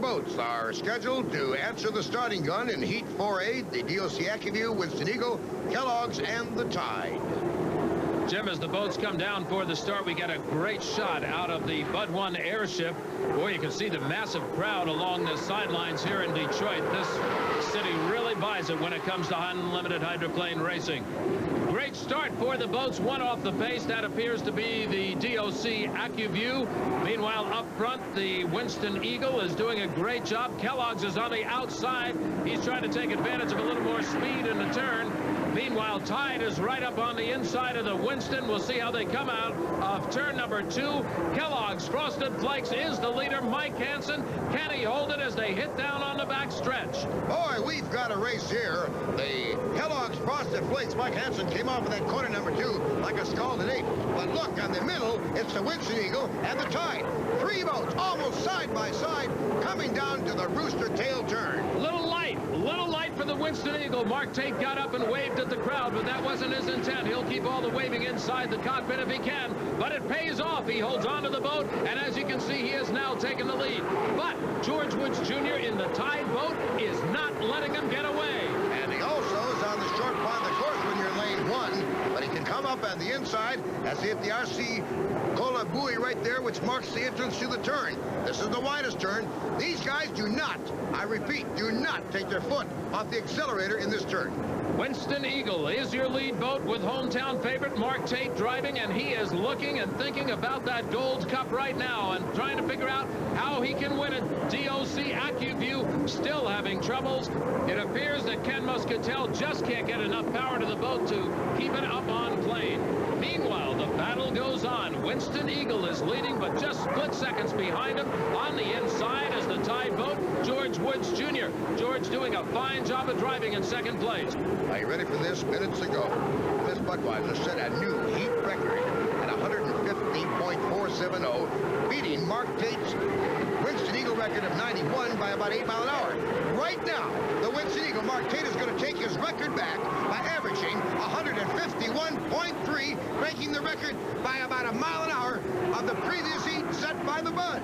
boats are scheduled to answer the starting gun in Heat 4A, the DOC AccuView, Winston Eagle, Kellogg's, and the Tide. Jim, as the boats come down for the start, we get a great shot out of the Bud 1 airship. Boy, you can see the massive crowd along the sidelines here in Detroit. This city really buys it when it comes to unlimited hydroplane racing. Great start for the boats. One off the base. That appears to be the DOC AccuView. Meanwhile, up front, the Winston Eagle is doing a great job. Kellogg's is on the outside. He's trying to take advantage of a little more speed in the turn. Meanwhile, Tide is right up on the inside of the Winston. We'll see how they come out of turn number 2. Kellogg's Frosted Flakes is the leader. Mike Hanson, can he hold it as they hit down on the back stretch? Boy, we've got a race here. The Kellogg's Frosted Flakes, Mike Hanson came off of that corner number 2 like a scalded ape. But look, on the middle, it's the Winston Eagle and the Tide. 3 boats almost side by side coming down to the rooster tail turn. Little light for the Winston Eagle. Mark Tate got up and waved at the crowd, but that wasn't his intent. He'll keep all the waving inside the cockpit if he can, but it pays off. He holds on to the boat, and as you can see, he is now taking the lead. But George Woods Jr. in the Tide boat is not letting him get away. And he also is on the short part of the course when you're in lane 1, but he can come up on the inside as he hit the RC Cola buoy right there, which marks the entrance to the turn. This is the widest turn. These guys do not, I repeat, do not take their foot off the accelerator in this turn. Winston Eagle is your lead boat with hometown favorite Mark Tate driving, and he is looking and thinking about that Gold Cup right now and trying to figure out how he can win it. DOC AccuView still having troubles. It appears that Ken Muscatel just can't get enough power to the boat to keep it up on plane. Meanwhile, the battle goes on. Winston Eagle is leading, but just split seconds behind him. On the inside is the Tide boat, George Woods Jr. George doing a fine job of driving in second place. Are you ready for this? Minutes ago, Miss Budweiser set a new heat record at 115.470, beating Mark Tate's Winston Eagle record of 91 by about 8 miles an hour. Right now, the Winston Eagle, Mark Tate, is going to take his record back by averaging 151.3, breaking the record by about a mile an hour of the previous heat set by the Bud.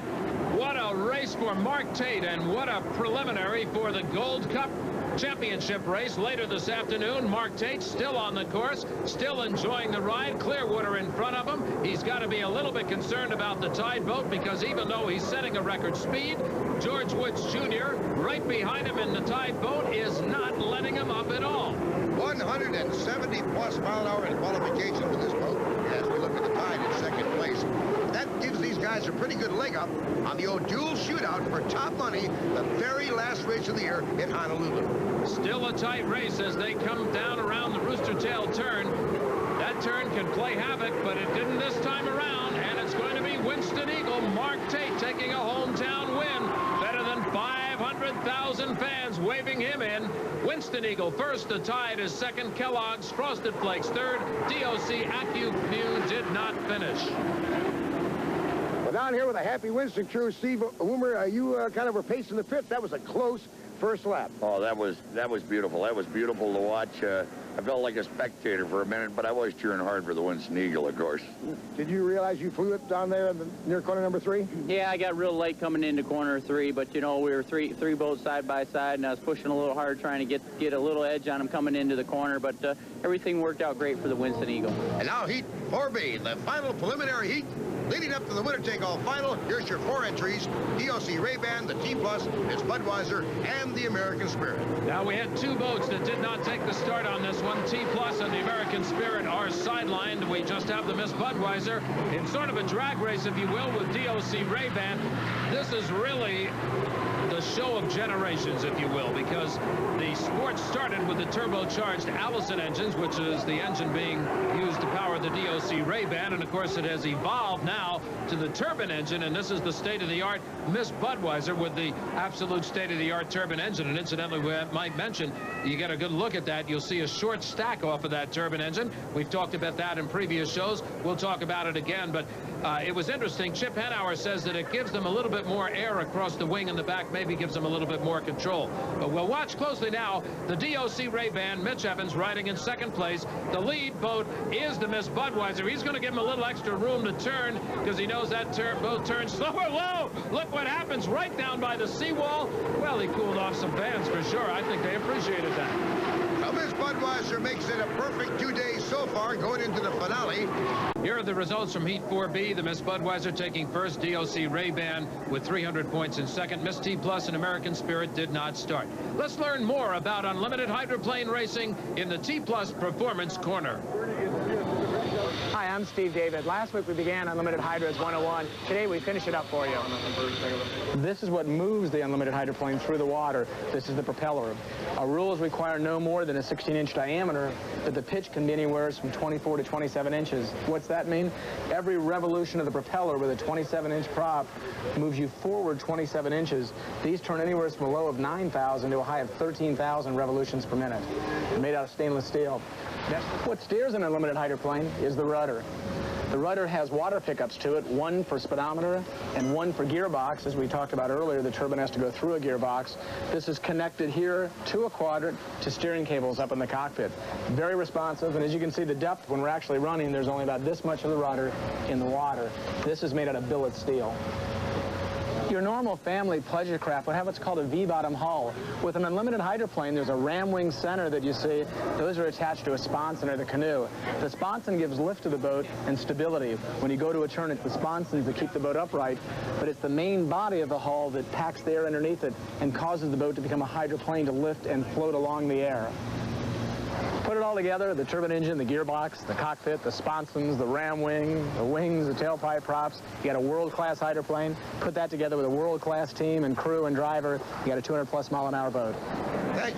What a race for Mark Tate, and what a preliminary for the Gold Cup Championship race later this afternoon. Mark Tate still on the course, still enjoying the ride. Clearwater in front of him. He's got to be a little bit concerned about the Tide boat, because even though he's setting a record speed, George Woods Jr. right behind him in the Tide boat is not letting him up at all. 170 plus mile an hour in qualification for this boat as we look at the Tide in second place. That gives these guys a pretty good leg up on the old dual shootout for top money, the very last race of the year in Honolulu. Still a tight race as they come down around the rooster tail turn. That turn can play havoc, but it didn't this time around, and it's going to be Winston Eagle, Mark Tate, taking a hometown win. Better than 500,000 fans waving him in. Winston Eagle first, the Tide is second, Kellogg's Frosted Flakes third. DOC AccuView did not finish. Well, down here with a happy Winston crew, Steve Woomer, you kind of were pacing the pit. That was a close first lap. Oh, that was beautiful. That was beautiful to watch. I felt like a spectator for a minute, but I was cheering hard for the Winston Eagle, of course. Did you realize you flew it down there near corner number 3? Yeah, I got real late coming into corner 3, but you know, we were three boats side by side, and I was pushing a little hard trying to get a little edge on them coming into the corner, but everything worked out great for the Winston Eagle. And now Heat 4B, the final preliminary heat. Leading up to the winner-take-all final, here's your 4 entries: DOC Ray-Ban, the T+, Miss Budweiser, and the American Spirit. Now, we had 2 boats that did not take the start on this one. T+ and the American Spirit are sidelined. We just have the Miss Budweiser in sort of a drag race, if you will, with DOC Ray-Ban. This is really the show of generations, if you will, because the sport started with the turbocharged Allison engines, which is the engine being used to power the DOC Ray-Ban, and of course it has evolved now to the turbine engine, and this is the state-of-the-art Miss Budweiser with the absolute state-of-the-art turbine engine. And incidentally, we might mention, you get a good look at that, you'll see a short stack off of that turbine engine. We've talked about that in previous shows. We'll talk about it again, but It was interesting. Chip Hanauer says that it gives them a little bit more air across the wing and the back, maybe gives them a little bit more control. But we'll watch closely now. The DOC Ray-Ban, Mitch Evans riding in second place. The lead boat is the Miss Budweiser. He's going to give him a little extra room to turn because he knows that boat turns slower. Whoa! Look what happens right down by the seawall. Well, he cooled off some bands for sure. I think they appreciated that. Now, Miss Budweiser makes it a perfect 2 days so far going into the finale. Here are the results from Heat 4B. The Miss Budweiser taking first, DOC Ray-Ban with 300 points in second. Miss T Plus and American Spirit did not start. Let's learn more about unlimited hydroplane racing in the T Plus Performance Corner. Hi, I'm Steve David. Last week we began Unlimited Hydros 101. Today we finish it up for you. This is what moves the unlimited hydroplane through the water. This is the propeller. Our rules require no more than a 16-inch diameter, but the pitch can be anywhere from 24 to 27 inches. What's that mean? Every revolution of the propeller with a 27-inch prop moves you forward 27 inches. These turn anywhere from a low of 9,000 to a high of 13,000 revolutions per minute. They're made out of stainless steel. What steers an unlimited hydroplane is the rudder. The rudder has water pickups to it, one for speedometer and one for gearbox. As we talked about earlier, the turbine has to go through a gearbox. This is connected here to a quadrant to steering cables up in the cockpit. Very responsive, and as you can see, the depth when we're actually running, there's only about this much of the rudder in the water. This is made out of billet steel. Your normal family pleasure craft would have what's called a V-bottom hull. With an unlimited hydroplane, there's a ram wing center that you see. Those are attached to a sponson or the canoe. The sponson gives lift to the boat and stability. When you go to a turn, it's the sponsons that keep the boat upright, but it's the main body of the hull that packs the air underneath it and causes the boat to become a hydroplane to lift and float along the air. Put it all together, the turbine engine, the gearbox, the cockpit, the sponsons, the ram wing, the wings, the tailpipe props. You got a world-class hydroplane. Put that together with a world-class team and crew and driver. You got a 200-plus mile-an-hour boat.